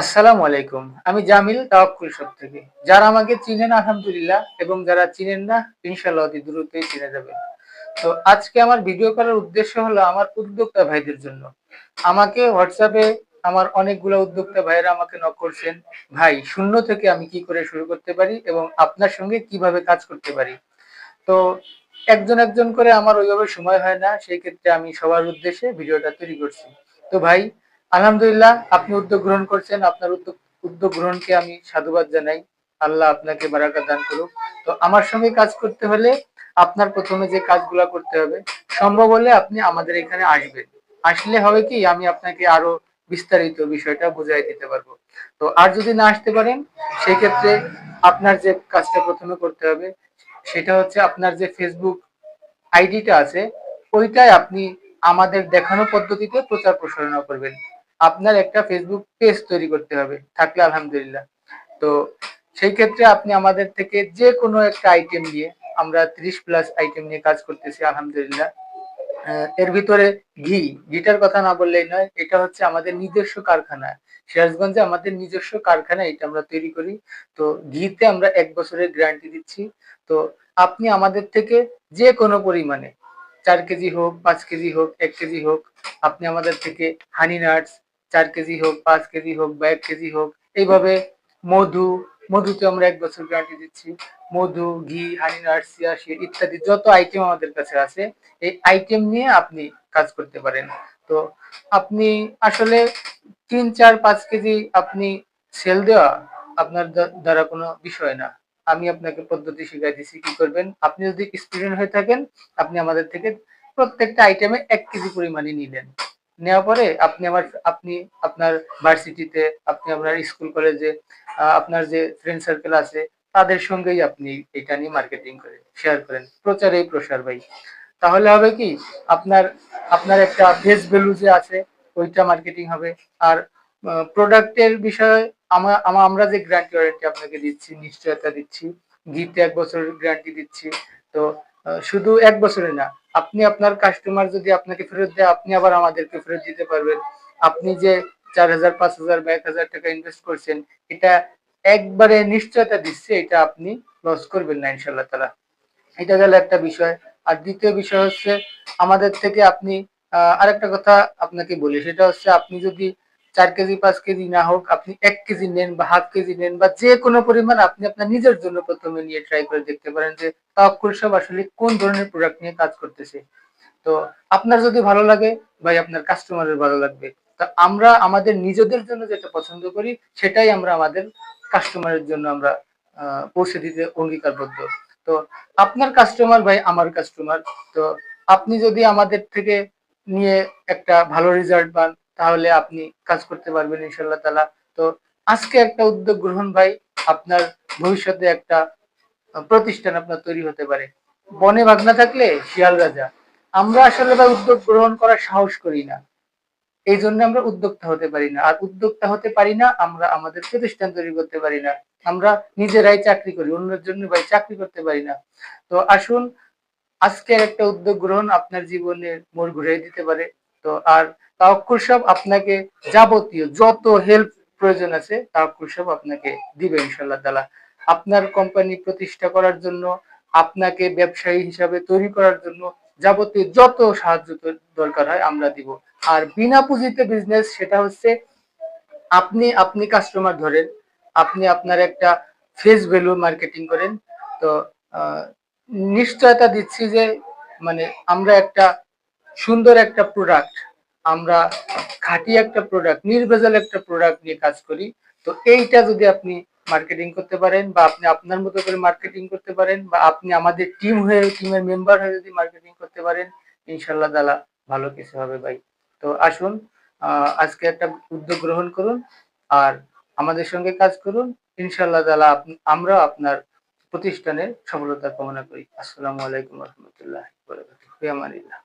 আসসালামু আলাইকুম। আমি জামিল তাওয়াক্কুল শপ থেকে। যারা আমাকে চিনেন আলহামদুলিল্লাহ এবং যারা চিনেন না ইনশাআল্লাহ অতি দ্রুতই চিনে যাবেন। তো আজকে আমার ভিডিও করার উদ্দেশ্য হলো আমার উদ্যোক্তা ভাইদের জন্য। আমাকে WhatsApp এ আমার অনেকগুলা উদ্যোক্তা ভাইয়েরা আমাকে নক করছেন। ভাই শূন্য থেকে আমি কি করে শুরু করতে পারি এবং আপনার সঙ্গে কিভাবে কাজ করতে পারি? তো একজন করে আমার ওইভাবে সময় হয় না। সেই ক্ষেত্রে আমি সবার উদ্দেশ্যে ভিডিওটা তৈরি করছি। তো ভাই আলহামদুলিল্লাহ আপনি উদ্যোগ গ্রহণ করছেন। আপনার উদ্যোগ গ্রহণকে আমি সাধুবাদ জানাই। আল্লাহ আপনাকে বারাকা দান করুক। তো আমার সঙ্গে কাজ করতে হলে আপনার ১ম এ যে কাজগুলা করতে হবে, সম্ভব হলে আপনি আমাদের এখানে আসবেন। আসলে হবে কি আমি আপনাকে আরো বিস্তারিত বিষয়টা বুঝাই দিতে পারবো। তো আর যদি না আসতে পারেন সেক্ষেত্রে আপনার যে কাজটা ১ম এ করতে হবে সেটা হচ্ছে আপনার যে Facebook আইডিটা আছে ওইটাই আপনি আমাদের দেখানো পদ্ধতিতে প্রচার প্রসারণা করবেন। আপনার একটা Facebook পেজ তৈরি করতে হবে। থাকলে আলহামদুলিল্লাহ। তো সেই ক্ষেত্রে আপনি আমাদের থেকে যে কোনো একটা আইটেম নিয়ে আমরা ৩০ প্লাস আইটেম নিয়ে কাজ করতেছি আলহামদুলিল্লাহ। এর ভিতরে ঘিটার কথা না বললেই নয়। এটা হচ্ছে আমাদের নিজস্ব কারখানা। সিরাজগঞ্জে আমাদের নিজস্ব কারখানা এটা আমরা তৈরি করি। তো ঘিতে আমরা ১ বছরের গ্যারান্টি দিচ্ছি। তো আপনি আমাদের থেকে যে কোনো পরিমাণে ৪ কেজি হোক, ৫ কেজি হোক, ১ কেজি হোক, আপনি আমাদের থেকে হানি নাটস ৪ কেজি হোক, ৫ কেজি হোক বা ১ কেজি হোক, এইভাবে মধু, মধুতে আমরা ১ বছর গ্যারান্টি দিচ্ছি। মধু, ঘি, হানি নাটস, চিয়া সিড ইত্যাদি যত আইটেম আমাদের কাছে আছে এই আইটেম নিয়ে আপনি কাজ করতে পারেন। তো আপনি আসলে ৩, ৪, ৫ কেজি আপনি সেল দেওয়া আপনার দ্বারা কোনো বিষয় না। আমি আপনাকে পদ্ধতি শিখাই দিচ্ছি কি করবেন। আপনি যদি স্টুডেন্ট হয়ে থাকেন আপনি আমাদের থেকে প্রত্যেকটা আইটেমে ১ কেজি পরিমাণে নিলেন। নেওয়ার পরে আপনি আপনার ভার্সিটিতে, আপনি আপনার স্কুল কলেজে আপনার যে ফ্রেন্ড সার্কেল আছে তাদের সঙ্গেই আপনি এটা নিয়ে মার্কেটিং করেন, শেয়ার করেন। প্রচারেই প্রসার ভাই। তাহলে হবে কি আপনার আপনার একটা ফেস ভ্যালু যে আছে ওইটা মার্কেটিং হবে। আর প্রোডাক্টের বিষয়ে আমরা যে গ্যারান্টি ওয়ারেন্টি আপনাকে দিচ্ছি, নিশ্চয়তা দিচ্ছি। ঘিতে ১ বছরের গ্যারান্টি দিচ্ছি। তো শুধু ১ বছরের না, আপনি আপনার কাস্টমার যদি আপনাকে ফেরত দেয় আপনি আবার আমাদেরকে ফেরত দিতে পারবেন। আপনি যে ৪,০০০, ৫,০০০ বা ১,০০০ টাকা ইনভেস্ট করছেন এটা একবারে নিশ্চয়তা দিচ্ছি এটা আপনি লস করবেন না ইনশাআল্লাহ তাআলা। এটা গেল একটা বিষয়। আর দ্বিতীয় বিষয় হচ্ছে আমাদের থেকে আপনি আরেকটা কথা আপনাকে বলি সেটা হচ্ছে আপনি যদি ৪ কেজি ৫ কেজি না হোক আপনি ১ কেজি নেন বা হাফ কেজি নেন বা যে কোনো পরিমাণ আপনি আপনার নিজের জন্য ১ম এ নিয়ে ট্রাই করে দেখতে পারেন যে তাওয়াক্কুল শপ আসলে কোন ধরনের প্রোডাক্ট নিয়ে কাজ করতেছে। তো আপনার যদি ভালো লাগে ভাই আপনার কাস্টমারের ভালো লাগবে। তো আমরা আমাদের নিজেদের জন্য যেটা পছন্দ করি সেটাই আমরা আমাদের কাস্টমারের জন্য আমরা পৌঁছে দিতে অঙ্গীকারবদ্ধ। তো আপনার কাস্টমার ভাই আমার কাস্টমার। তো আপনি যদি আমাদের থেকে নিয়ে একটা ভালো রেজাল্ট পান তাহলে আপনি কাজ করতে পারবেন ইনশাআল্লাহ তাআলা। তো আজকে একটা উদ্যোগ গ্রহণ ভাই আপনার ভবিষ্যতে একটা প্রতিষ্ঠান আপনার তৈরি হতে পারে। বনে বাঘ না থাকলে শিয়াল রাজা। আমরা আসলে ভাই উদ্যোগ গ্রহণ করার সাহস করি না। এই জন্য আমরা উদ্যোক্তা হতে পারি না। আর উদ্যোক্তা হতে পারি না আমরা আমাদের প্রতিষ্ঠান তৈরি করতে পারি না। আমরা নিজেরাই চাকরি করি। অন্যের জন্য ভাই চাকরি করতে পারি না। তো আসুন আজকের একটা উদ্যোগ গ্রহণ আপনার জীবনের মোড় ঘুরিয়ে দিতে পারে। তো আর তাওয়াক্কুল শপ আপনাকে যাবতীয় যত হেল্প প্রয়োজন আছে তাওয়াক্কুল শপ আপনাকে দিবে ইনশাআল্লাহ তাআলা। আপনার কোম্পানি প্রতিষ্ঠা করার জন্য, আপনাকে ব্যবসায়ী হিসাবে তৈরি করার জন্য যাবতীয় যত সাহায্য দরকার হয় আমরা দিব। আর বিনা পুঁজিতে বিজনেস সেটা হচ্ছে আপনি কাস্টমার ধরেন, আপনি আপনার একটা ফেস ভ্যালু মার্কেটিং করেন। তো আহ, নিশ্চয়তা দিচ্ছি যে মানে আমরা একটা সুন্দর একটা প্রোডাক্ট, আমরা খাঁটি একটা প্রোডাক্ট, নির্ভেজাল একটা প্রোডাক্ট নিয়ে কাজ করি। তো এইটা যদি আপনি মার্কেটিং করতে পারেন বা আপনি আপনার মতো করে মার্কেটিং করতে পারেন বা আপনি আমাদের টিমের মেম্বার হয়ে যদি মার্কেটিং করতে পারেন ইনশাল্লাহ তাআলা ভালো কিছু হবে ভাই। তো আসুন আজকে একটা উদ্যোগ গ্রহণ করুন আর আমাদের সঙ্গে কাজ করুন। ইনশাআল্লাহ তাআলা আমরা আপনার প্রতিষ্ঠানের সফলতা কামনা করি। আসসালামু আলাইকুম ওয়া রাহমাতুল্লাহি ওয়া বারাকাতুহু। ফি আমানিল্লাহ।